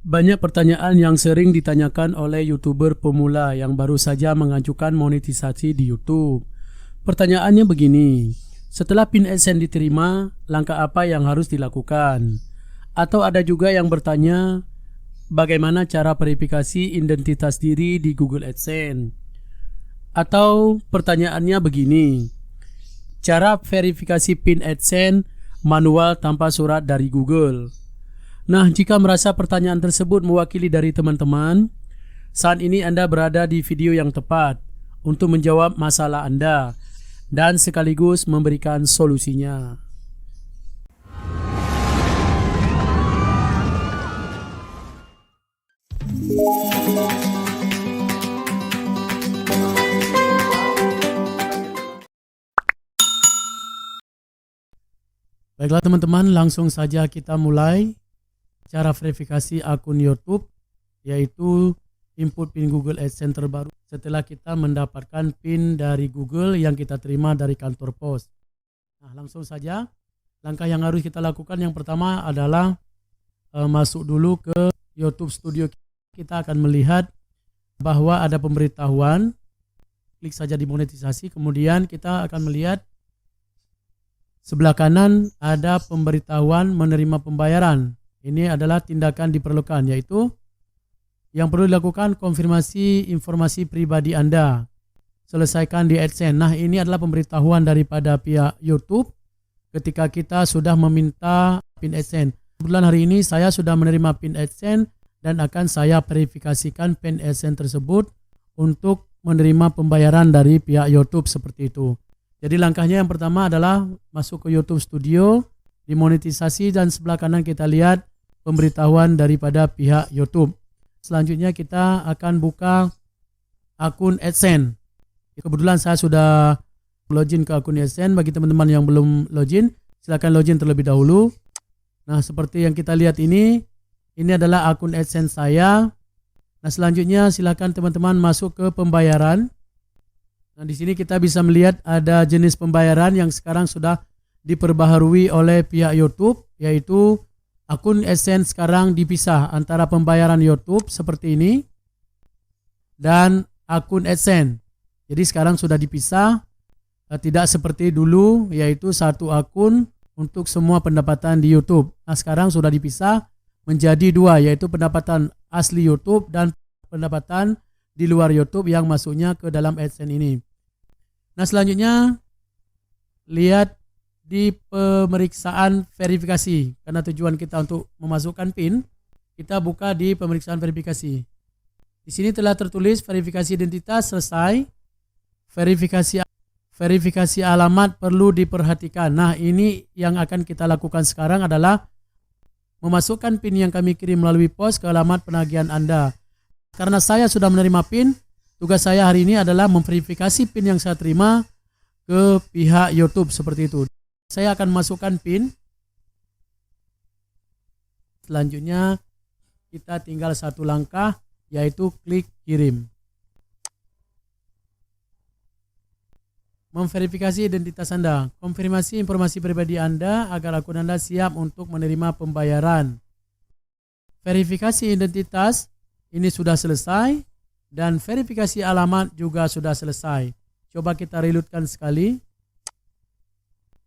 Banyak pertanyaan yang sering ditanyakan oleh YouTuber pemula yang baru saja mengajukan monetisasi di YouTube. Pertanyaannya begini, setelah PIN AdSense diterima, langkah apa yang harus dilakukan? Atau ada juga yang bertanya, bagaimana cara verifikasi identitas diri di Google AdSense? Atau pertanyaannya begini, cara verifikasi PIN AdSense manual tanpa surat dari Google. Nah, jika merasa pertanyaan tersebut mewakili dari teman-teman, saat ini Anda berada di video yang tepat untuk menjawab masalah Anda dan sekaligus memberikan solusinya. Baiklah teman-teman, langsung saja kita mulai. Cara verifikasi akun YouTube yaitu input PIN Google AdSense terbaru setelah kita mendapatkan PIN dari Google yang kita terima dari kantor pos. Nah, langsung saja langkah yang harus kita lakukan yang pertama adalah masuk dulu ke YouTube Studio. Kita akan melihat bahwa ada pemberitahuan, klik saja di monetisasi, kemudian kita akan melihat sebelah kanan ada pemberitahuan menerima pembayaran. Ini adalah tindakan diperlukan, yaitu yang perlu dilakukan konfirmasi informasi pribadi Anda. Selesaikan di AdSense. Nah, ini adalah pemberitahuan daripada pihak YouTube ketika kita sudah meminta PIN AdSense. Kebetulan hari ini saya sudah menerima PIN AdSense dan akan saya verifikasikan PIN AdSense tersebut untuk menerima pembayaran dari pihak YouTube seperti itu. Jadi langkahnya yang pertama adalah masuk ke YouTube Studio, dimonetisasi, dan sebelah kanan kita lihat pemberitahuan daripada pihak YouTube. Selanjutnya kita akan buka akun AdSense. Kebetulan saya sudah login ke akun AdSense. Bagi teman-teman yang belum login, silakan login terlebih dahulu. Nah, seperti yang kita lihat ini adalah akun AdSense saya. Nah, selanjutnya silakan teman-teman masuk ke pembayaran. Nah, di sini kita bisa melihat ada jenis pembayaran yang sekarang sudah diperbaharui oleh pihak YouTube, yaitu akun AdSense sekarang dipisah antara pembayaran YouTube seperti ini dan akun AdSense. Jadi sekarang sudah dipisah, tidak seperti dulu yaitu satu akun untuk semua pendapatan di YouTube. Nah, sekarang sudah dipisah menjadi dua, yaitu pendapatan asli YouTube dan pendapatan di luar YouTube yang masuknya ke dalam AdSense ini. Nah, selanjutnya lihat di pemeriksaan verifikasi, karena tujuan kita untuk memasukkan PIN, kita buka di pemeriksaan verifikasi. Di sini telah tertulis verifikasi identitas selesai, verifikasi alamat perlu diperhatikan. Nah, ini yang akan kita lakukan sekarang adalah memasukkan PIN yang kami kirim melalui pos ke alamat penagihan Anda. Karena saya sudah menerima PIN, tugas saya hari ini adalah memverifikasi PIN yang saya terima ke pihak YouTube seperti itu. Saya akan masukkan PIN. Selanjutnya kita tinggal satu langkah, yaitu klik kirim. Memverifikasi identitas Anda. Konfirmasi informasi pribadi Anda agar akun Anda siap untuk menerima pembayaran. Verifikasi identitas ini sudah selesai dan verifikasi alamat juga sudah selesai. Coba kita reloadkan sekali.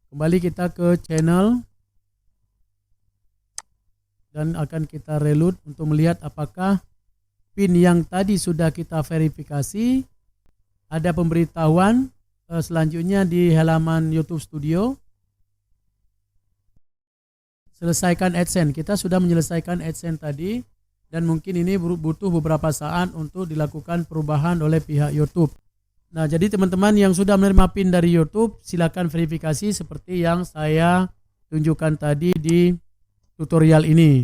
Kembali kita ke channel dan akan kita reload untuk melihat apakah PIN yang tadi sudah kita verifikasi. Ada pemberitahuan selanjutnya di halaman YouTube Studio. Selesaikan AdSense. Kita sudah menyelesaikan AdSense tadi dan mungkin ini butuh beberapa saat untuk dilakukan perubahan oleh pihak YouTube. Nah, jadi teman-teman yang sudah menerima PIN dari YouTube, silakan verifikasi seperti yang saya tunjukkan tadi di tutorial ini.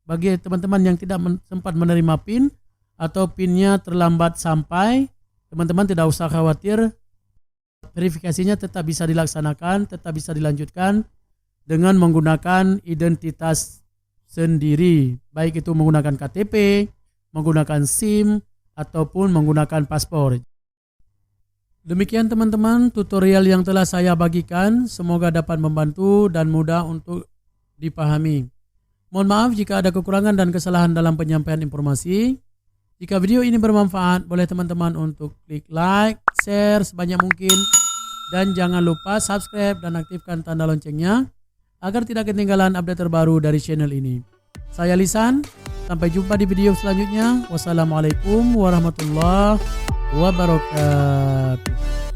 Bagi teman-teman yang tidak sempat menerima PIN atau PIN-nya terlambat sampai, teman-teman tidak usah khawatir. Verifikasinya tetap bisa dilaksanakan, tetap bisa dilanjutkan dengan menggunakan identitas sendiri. Baik itu menggunakan KTP, menggunakan SIM, ataupun menggunakan paspor. Demikian teman-teman tutorial yang telah saya bagikan, semoga dapat membantu dan mudah untuk dipahami. Mohon maaf jika ada kekurangan dan kesalahan dalam penyampaian informasi. Jika video ini bermanfaat, boleh teman-teman untuk klik like, share sebanyak mungkin, dan jangan lupa subscribe dan aktifkan tanda loncengnya agar tidak ketinggalan update terbaru dari channel ini. Saya Lisan, sampai jumpa di video selanjutnya. Wassalamualaikum warahmatullahi wabarakatuh.